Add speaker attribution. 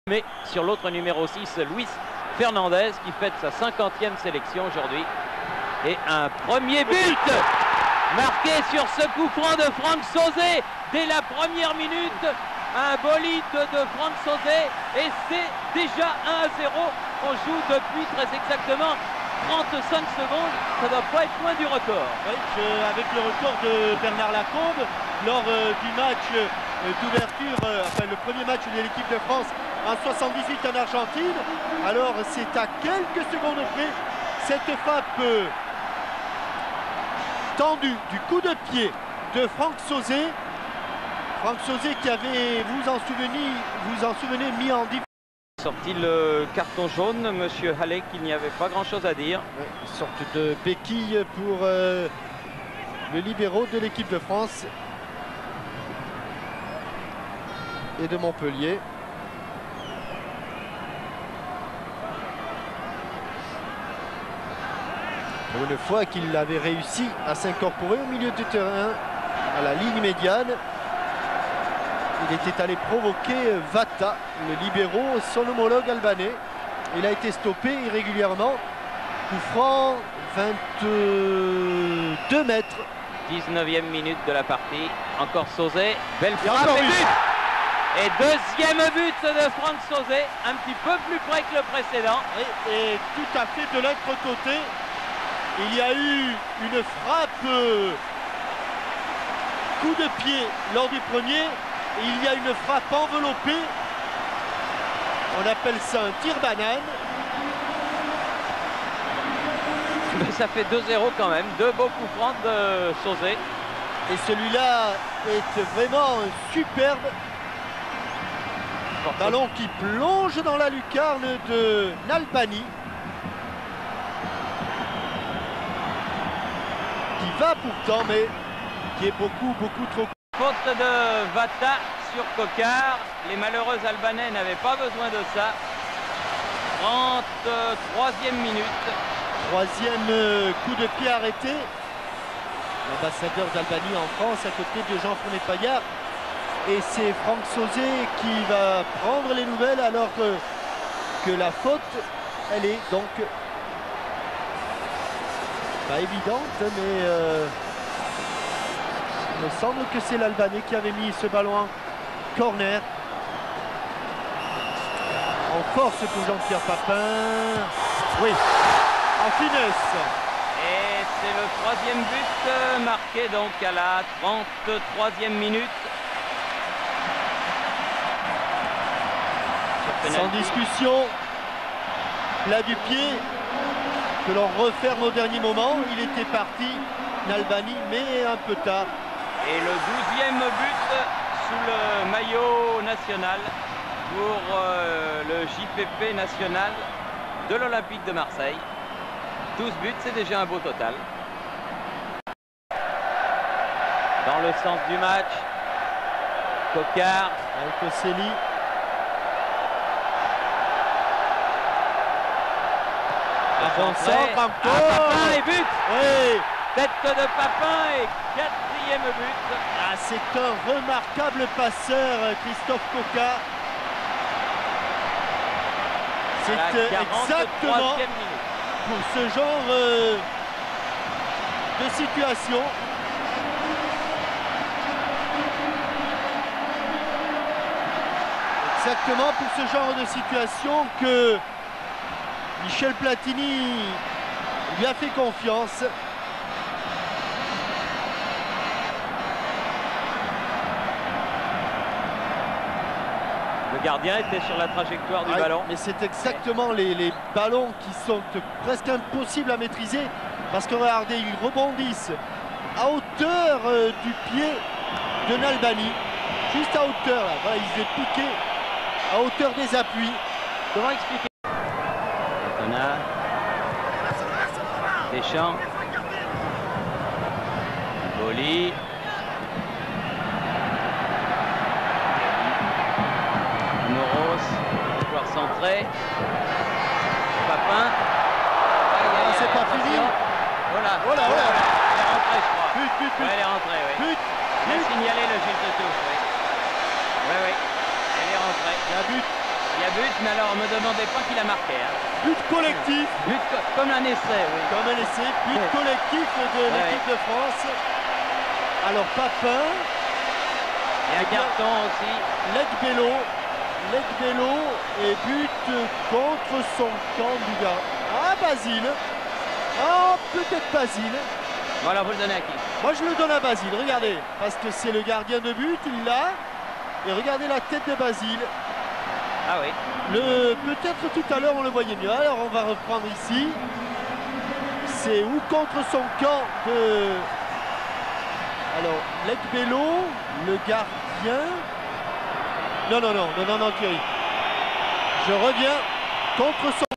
Speaker 1: Mais sur l'autre numéro 6, Luis Fernandez qui fête sa 50e sélection aujourd'hui. Et un premier but marqué sur ce coup franc de Franck Sauzet dès la première minute. Un bolide de Franck Sauzet et c'est déjà 1-0. On joue depuis très exactement 35 secondes. Ça ne doit pas être loin du record.
Speaker 2: Oui, avec le record de Bernard Lacombe lors du match d'ouverture, enfin le premier match de l'équipe de France en 78 en Argentine. Alors c'est à quelques secondes près cette frappe tendue du coup de pied de Franck Sauzet. Franck Sauzet qui avait, vous en souvenez, mis en difficulté.
Speaker 1: Sorti le carton jaune, monsieur Halley, qu'il n'y avait pas grand chose à dire.
Speaker 2: Une sorte de béquille pour le libéraux de l'équipe de France et de Montpellier. Pour une fois qu'il avait réussi à s'incorporer au milieu du terrain, à la ligne médiane, il était allé provoquer Vata, le libéraux, son homologue albanais. Il a été stoppé irrégulièrement. Coup franc, 22 mètres.
Speaker 1: 19e minute de la partie. Encore Sauzet. Belle frappe et but. Et deuxième but de Franck Sauzet. Un petit peu plus près que le précédent.
Speaker 2: Et tout à fait de l'autre côté. Il y a eu une frappe coup de pied lors du premier. Et il y a une frappe enveloppée. On appelle ça un tir banane.
Speaker 1: Mais ça fait 2-0 quand même. Deux beaux coups francs de Sauzet.
Speaker 2: Et celui-là est vraiment superbe. Ballon qui plonge dans la lucarne de Nalbani. Qui va pourtant, mais qui est beaucoup trop.
Speaker 1: Faute de Vata sur Coquard. Les malheureux Albanais n'avaient pas besoin de ça. 33e minute.
Speaker 2: Troisième coup de pied arrêté. L'ambassadeur d'Albanie en France à côté de Jean-Fournet Paillard. Et c'est Franck Sauzet qui va prendre les nouvelles alors que la faute, elle est donc pas évidente, mais il me semble que c'est l'Albanais qui avait mis ce ballon en corner. En force pour Jean-Pierre Papin. Oui, en finesse.
Speaker 1: Et c'est le troisième but marqué donc à la 33e minute.
Speaker 2: Sans discussion, plat du pied que l'on referme au dernier moment. Il était parti, Nalbani, mais un peu tard.
Speaker 1: Et le 12e but sous le maillot national pour le JPP national de l'Olympique de Marseille. 12 buts, c'est déjà un beau total. Dans le sens du match, Coquard.
Speaker 2: Avec Osseli.
Speaker 1: Papin et but.
Speaker 2: Oui.
Speaker 1: Tête de Papin et 4e but.
Speaker 2: Ah, c'est un remarquable passeur, Christophe Coquard. C'est exactement pour ce genre de situation. Exactement pour ce genre de situation que Michel Platini lui a fait confiance.
Speaker 1: Le gardien était sur la trajectoire du ballon.
Speaker 2: Mais c'est exactement les ballons qui sont presque impossibles à maîtriser. Parce que regardez, ils rebondissent à hauteur du pied de Nalbani. Juste à hauteur là. Voilà, ils étaient piqués à hauteur des appuis.
Speaker 1: Comment expliquer? Deschamps. Boli. Moros. Joueur centré. Papin.
Speaker 2: C'est pas fini.
Speaker 1: Voilà.
Speaker 2: Voilà, voilà.
Speaker 1: Elle est rentrée, je crois.
Speaker 2: But.
Speaker 1: Ouais, elle est rentrée, oui.
Speaker 2: But.
Speaker 1: Elle a signalé le juge de touche, oui. Oui. Elle est rentrée.
Speaker 2: La but.
Speaker 1: Il y a but, mais alors, ne me demandez pas qui l'a marqué. Hein.
Speaker 2: But collectif.
Speaker 1: But comme un essai, oui.
Speaker 2: Comme un essai. But collectif de l'équipe de France. Alors, Papin.
Speaker 1: Et un carton aussi.
Speaker 2: Legbello et but contre son camp du gars. Ah, Basile. Ah, peut-être Basile.
Speaker 1: Voilà, vous le donnez à qui?
Speaker 2: Moi, je le donne à Basile, regardez. Parce que c'est le gardien de but, il l'a. Et regardez la tête de Basile.
Speaker 1: Ah oui.
Speaker 2: Peut-être tout à l'heure, on le voyait mieux. Alors, on va reprendre ici. C'est ou contre son camp de... Alors, Legbello, le gardien... Non, Thierry. Je reviens contre son...